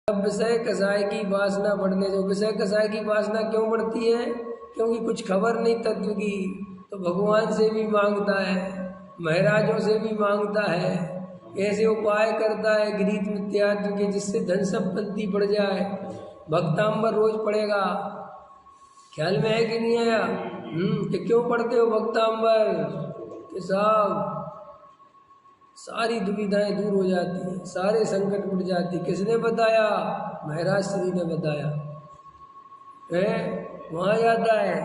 अब विषय कसाय की वासना बढ़ने दो। विषय कसाय की वासना क्यों बढ़ती है? क्योंकि कुछ खबर नहीं तत्व की, तो भगवान से भी मांगता है, महाराजों से भी मांगता है, ऐसे उपाय करता है गृहीत मिथ्यात्व के जिससे धन संपत्ति बढ़ जाए। भक्तांबर रोज पढ़ेगा, ख्याल में है कि नहीं आया? कि क्यों पढ़ते हो भक्तांबर? कि साहब सारी दुविधाएं दूर हो जाती हैं, सारे संकट मिट जाती। किसने बताया? महाराज श्री ने बताया है। वहाँ जाता है,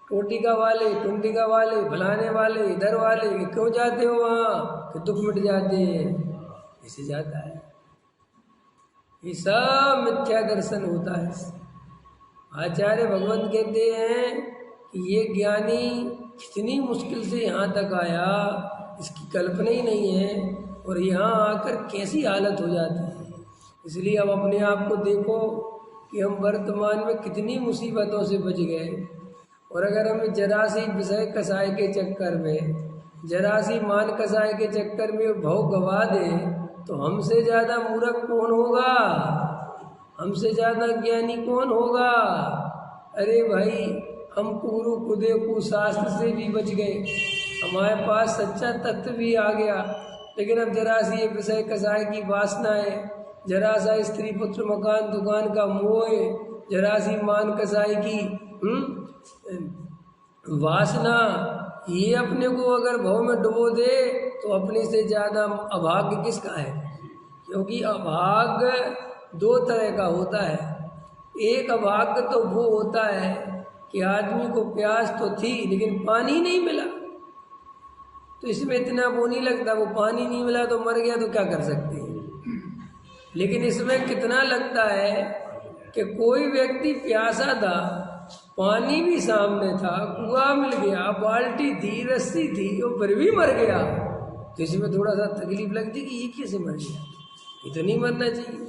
टोटिका वाले, टुंडिका वाले, फलाने वाले, इधर वाले, क्यों जाते हो वहाँ? कि दुख मिट जाते हैं, ऐसे जाता है। ये सब मिथ्या दर्शन होता है। आचार्य भगवंत कहते हैं कि ये ज्ञानी कितनी मुश्किल से यहाँ तक आया, इसकी कल्पना ही नहीं है, और यहाँ आकर कैसी हालत हो जाती है। इसलिए अब अपने आप को देखो कि हम वर्तमान में कितनी मुसीबतों से बच गए। और अगर हम जरा सी विषय कसाय के चक्कर में, जरा सी मान कसाय के चक्कर में भाव गवा दें, तो हमसे ज़्यादा मूर्ख कौन होगा? हमसे ज़्यादा ज्ञानी कौन होगा? अरे भाई, हम पूर्व खुदे कुशास्त्र से भी बच गए, हमारे पास सच्चा तत्व भी आ गया, लेकिन अब जरा सी विषय कसाय की वासना है, जरा सा स्त्री पुत्र मकान दुकान का मोह है, जरा सी मान कसाई की वासना, ये अपने को अगर भव में डुबो दे तो अपने से ज्यादा अभाग्य किसका है? क्योंकि अभाग्य दो तरह का होता है। एक अभाग्य तो वो होता है कि आदमी को प्यास तो थी लेकिन पानी नहीं मिला, तो इसमें इतना वो नहीं लगता, वो पानी नहीं मिला तो मर गया, तो क्या कर सकते हैं। लेकिन इसमें कितना लगता है कि कोई व्यक्ति प्यासा था, पानी भी सामने था, कुआं मिल गया, बाल्टी थी, रस्सी थी, वो फिर भी मर गया, तो इसमें थोड़ा सा तकलीफ लगती कि ये कैसे मर गया, ये तो नहीं मरना चाहिए।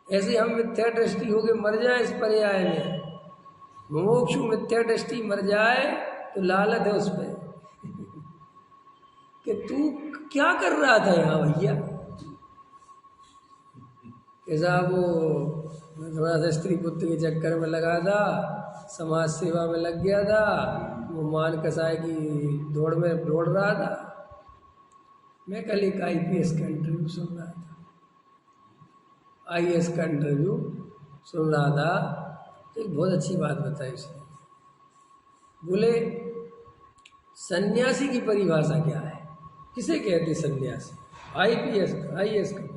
ऐसे हम मिथ्या दृष्टि होके मर जाए इस पर्याय में, मुमुक्षु मिथ्या दृष्टि मर जाए तो लालत है उस पर कि तू क्या कर रहा था यहाँ भैया। कैसा वो थोड़ा सा स्त्री पुत्र के चक्कर में लगा था, समाज सेवा में लग गया था, वो मान कसाय की दौड़ में दौड़ रहा था। मैं कल एक IPS का इंटरव्यू सुन रहा था, IAS का इंटरव्यू सुन रहा था, तो एक बहुत अच्छी बात बताई उसने। बोले सन्यासी की परिभाषा क्या है, किसे कहते सन्यासी? IAS का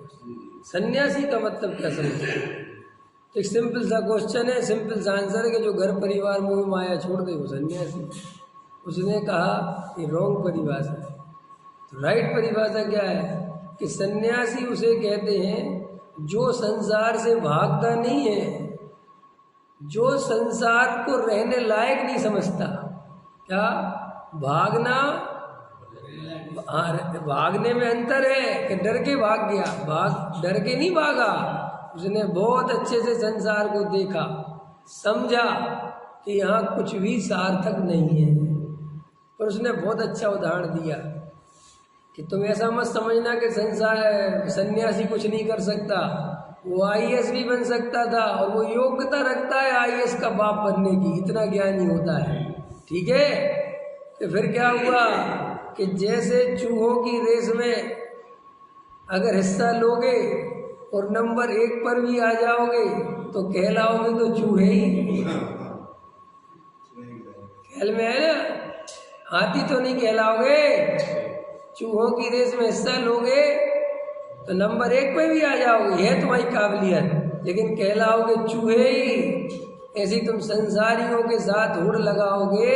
सन्यासी का मतलब क्या समझते हैं? तो एक सिंपल सा क्वेश्चन है, सिंपल सा आंसर है कि जो घर परिवार मोह माया छोड़ दे वो सन्यासी। उसने कहा ये रॉन्ग परिभाषा है। तो राइट परिभाषा क्या है कि सन्यासी उसे कहते हैं जो संसार से भागता नहीं है, जो संसार को रहने लायक नहीं समझता। क्या भागना? भागने में अंतर है कि डर के भाग गया, डर के नहीं भागा, उसने बहुत अच्छे से संसार को देखा, समझा कि यहाँ कुछ भी सार्थक नहीं है। पर उसने बहुत अच्छा उदाहरण दिया कि तुम ऐसा मत समझना कि संसार सन्यासी कुछ नहीं कर सकता, वो IAS भी बन सकता था और वो योग्यता रखता है IAS का बाप बनने की, इतना ज्ञानी होता है। ठीक है, तो फिर क्या हुआ कि जैसे चूहों की रेस में अगर हिस्सा लोगे और नंबर 1 पर भी आ जाओगे तो कहलाओगे तो चूहे ही। ख्याल में है ना? हाथी तो नहीं कहलाओगे। चूहों की रेस में हिस्सा लोगे तो नंबर 1 पे भी आ जाओगे, है तुम्हारी काबिलियत, लेकिन कहलाओगे चूहे ही। ऐसे तुम संसारियों के साथ होड़ लगाओगे,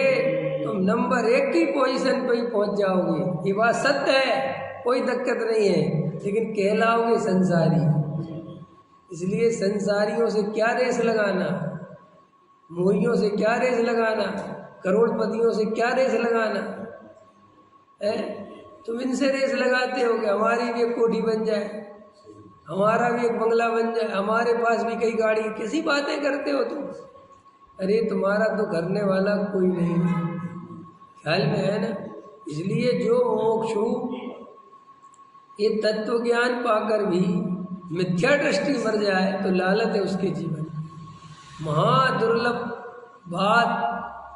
तुम नंबर 1 की पोजीशन पे ही पहुंच जाओगे। ये बात सत्य है, कोई दिक्कत नहीं है, लेकिन कहलाओगे संसारी। इसलिए संसारियों से क्या रेस लगाना, मोहियों से क्या रेस लगाना, करोड़पतियों से क्या रेस लगाना है? तुम इनसे रेस लगाते हो कि हमारी भी एक कोठी बन जाए, हमारा भी एक बंगला बन जाए, हमारे पास भी कई गाड़ी। कैसी बातें करते हो तुम? अरे तुम्हारा तो करने वाला कोई नहीं, ख्याल में है ना? इसलिए जो मोक्षु ये तत्व ज्ञान पाकर भी मिथ्या दृष्टि मर जाए तो लालत है उसके जीवन। महादुर्लभ बात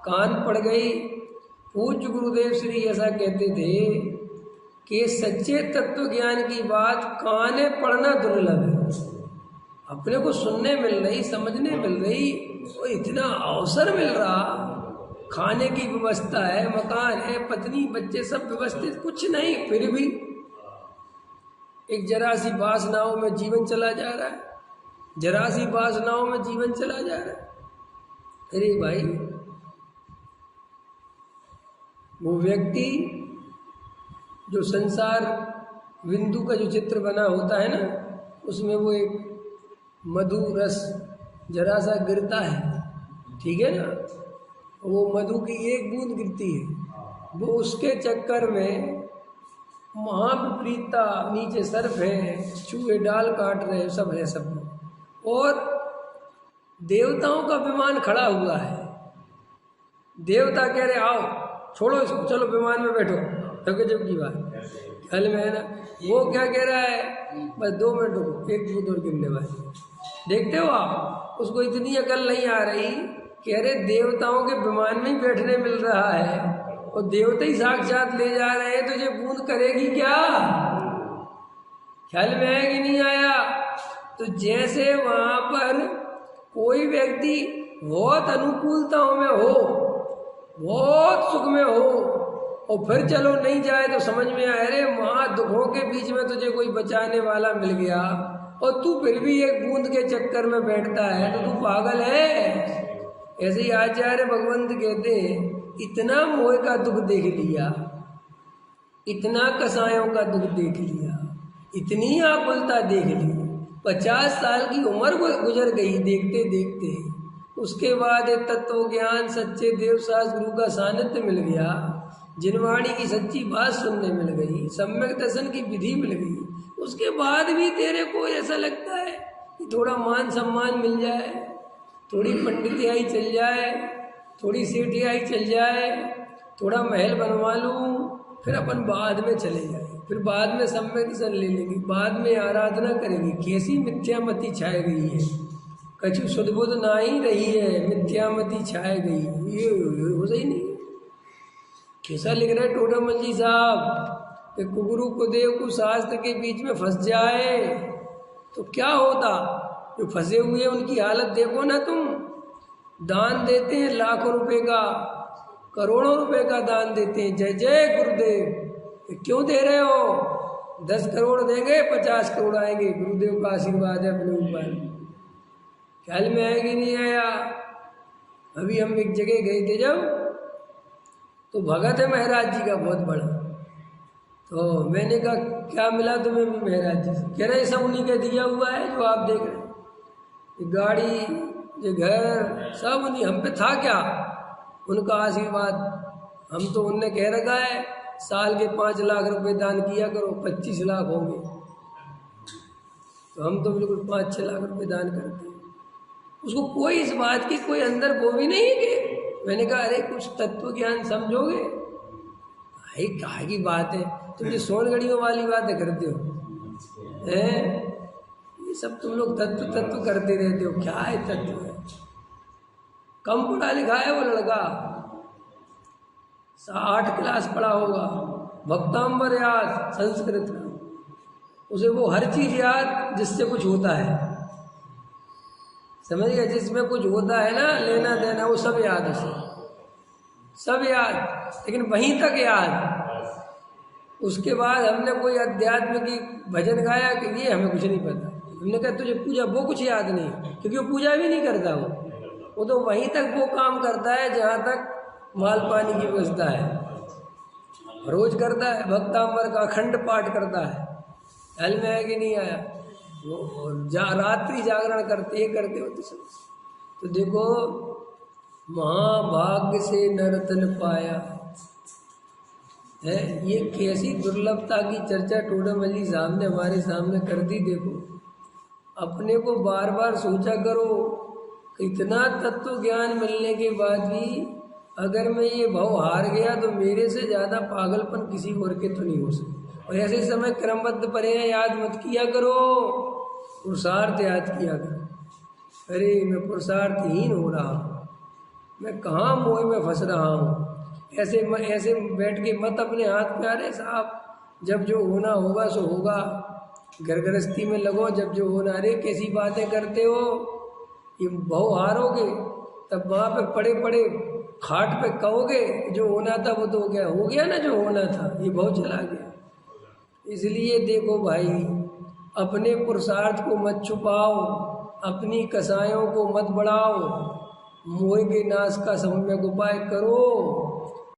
कान पड़ गई। पूज्य गुरुदेव श्री ऐसा कहते थे कि सच्चे तत्व ज्ञान की बात काने पढ़ना दुर्लभ है। अपने को सुनने मिल रही, समझने मिल रही, और इतना अवसर मिल रहा, खाने की व्यवस्था है, मकान है, पत्नी बच्चे सब व्यवस्थित, कुछ नहीं, फिर भी एक जरा सी वासनाओं में जीवन चला जा रहा है, जरा सी वासनाओं में जीवन चला जा रहा है। अरे भाई, वो व्यक्ति जो संसार बिंदु का जो चित्र बना होता है ना, उसमें वो एक मधु रस जरा सा गिरता है, ठीक है ना, वो मधु की एक बूंद गिरती है, वो उसके चक्कर में महाविपरीतता, नीचे सर्फ है, चूहे डाल काट रहे, सब है सब। और देवताओं का विमान खड़ा हुआ है, देवता कह रहे आओ छोड़ो इसको, चलो विमान में बैठो, गजब की बात हल में है ना। वो क्या कह रहा है, बस 2 मिनट रुको, एक बूंद और गिरने वाली। देखते हो आप, उसको इतनी अकल नहीं आ रही कि अरे देवताओं के विमान में ही बैठने मिल रहा है और देवता ही साक्षात ले जा रहे हैं, तो ये बूंद करेगी क्या? ख्याल में है कि नहीं आया? तो जैसे वहां पर कोई व्यक्ति बहुत अनुकूलताओं में हो, बहुत सुख में हो, और फिर चलो नहीं जाए तो समझ में आए अरे महा दुखों के बीच में तुझे कोई बचाने वाला मिल गया, और तू फिर भी एक बूंद के चक्कर में बैठता है, तो तू पागल है। ऐसे ही आचार्य भगवंत कहते हैं, इतना मोह का दुख देख लिया, इतना कसायों का दुख देख लिया, इतनी आकुलता देख ली, 50 साल की उम्र गुजर गई देखते देखते। उसके बाद एक तत्व ज्ञान सच्चे देवशास्त्र गुरु का सानिध्य मिल गया, जिनवाणी की सच्ची बात सुनने मिल गई, सम्यक दर्शन की विधि मिल गई। उसके बाद भी तेरे को ऐसा लगता है कि थोड़ा मान सम्मान मिल जाए, थोड़ी पंडितियाई चल जाए, थोड़ी सेठियाई चल जाए, थोड़ा महल बनवा लूँ, फिर अपन बाद में चले जाए, फिर बाद में सम्यक दर्शन ले लेंगे, बाद में आराधना करेंगे। कैसी मिथ्यामति छाई गई है, कछु शुद्ध बुद्ध ना ही रही है, मिथ्यामति छाई गई है। ये हो सही नहीं। कैसा लिख रहे टोडामल जी साहब कि कुगुरु कुदेव को शास्त्र के बीच में फंस जाए तो क्या होता? जो फंसे हुए उनकी हालत देखो ना तुम। दान देते हैं लाखों रुपए का, करोड़ों रुपए का दान देते हैं, जय जय गुरुदेव। क्यों दे रहे हो? 10 करोड़ देंगे 50 करोड़ आएंगे, गुरुदेव का आशीर्वाद है अपने ऊपर। ख्याल में आया कि नहीं आया? अभी हम एक जगह गए थे जब, तो भगत है महाराज जी का बहुत बड़ा, तो मैंने कहा क्या मिला तुम्हें भी महाराज जी से? कह रहे सब उन्हीं का दिया हुआ है जो आप देख रहे हैं, गाड़ी, ये घर, सब उन्हीं, हम पे था क्या? उनका आशीर्वाद। हम तो उनने कह रखा है साल के 5 लाख रुपए दान किया करो, 25 लाख होंगे, तो हम तो बिल्कुल 5-6 लाख रुपए दान करते हैं। उसको कोई इस बात की कोई अंदर वो भी नहीं है कि मैंने कहा अरे कुछ तत्व ज्ञान समझोगे? भाई कहा की बात है, तुम ये सोनगढ़ियों वाली बातें करते हो हैं? ये सब तुम लोग तत्व तत्व करते रहते हो, क्या है तत्व है? कम पढ़ा लिखा है वो लड़का, 8 क्लास पढ़ा होगा, भक्तांबर याद संस्कृत का, उसे वो हर चीज याद जिससे कुछ होता है, समझ गया? जिसमें कुछ होता है ना, लेना देना, वो सब याद उसे, सब याद, लेकिन वहीं तक याद। उसके बाद हमने कोई अध्यात्म की भजन गाया कि ये हमें कुछ नहीं पता। हमने कहा तुझे पूजा, वो कुछ याद नहीं, क्योंकि वो पूजा भी नहीं करता, वो तो वहीं तक वो काम करता है जहाँ तक माल पानी की व्यवस्था है। रोज करता है भक्तांबर का अखंड पाठ करता है, हल में है कि नहीं आया? वो रात्रि जागरण करते होते सब। तो देखो, महाभाग्य से नरतन पाया है, ये कैसी दुर्लभता की चर्चा टोडामल जी साहब ने हमारे सामने कर दी। देखो, अपने को बार बार सोचा करो, इतना तत्व ज्ञान मिलने के बाद भी अगर मैं ये भाव हार गया तो मेरे से ज़्यादा पागलपन किसी और के तो नहीं हो सकता। और ऐसे समय क्रमबद्ध पढ़े याद मत किया करो, पुरुषार्थ याद किया कर। अरे मैं पुरुषार्थहीन हो रहा हूँ, मैं कहाँ मोह में फंस रहा हूँ। ऐसे बैठ के मत अपने हाथ पे। अरे साहब, जब जो होना होगा सो होगा, घर गृहस्थी में लगो, जब जो होना। अरे कैसी बातें करते हो, ये बहु हारोगे तब वहाँ पे पड़े पड़े खाट पे कहोगे जो होना था वो तो हो गया ना, जो होना था ये बहुत चला गया। इसलिए देखो भाई, अपने पुरुषार्थ को मत छुपाओ, अपनी कसायों को मत बढ़ाओ, मोह के नाश का सम्यक उपाय करो।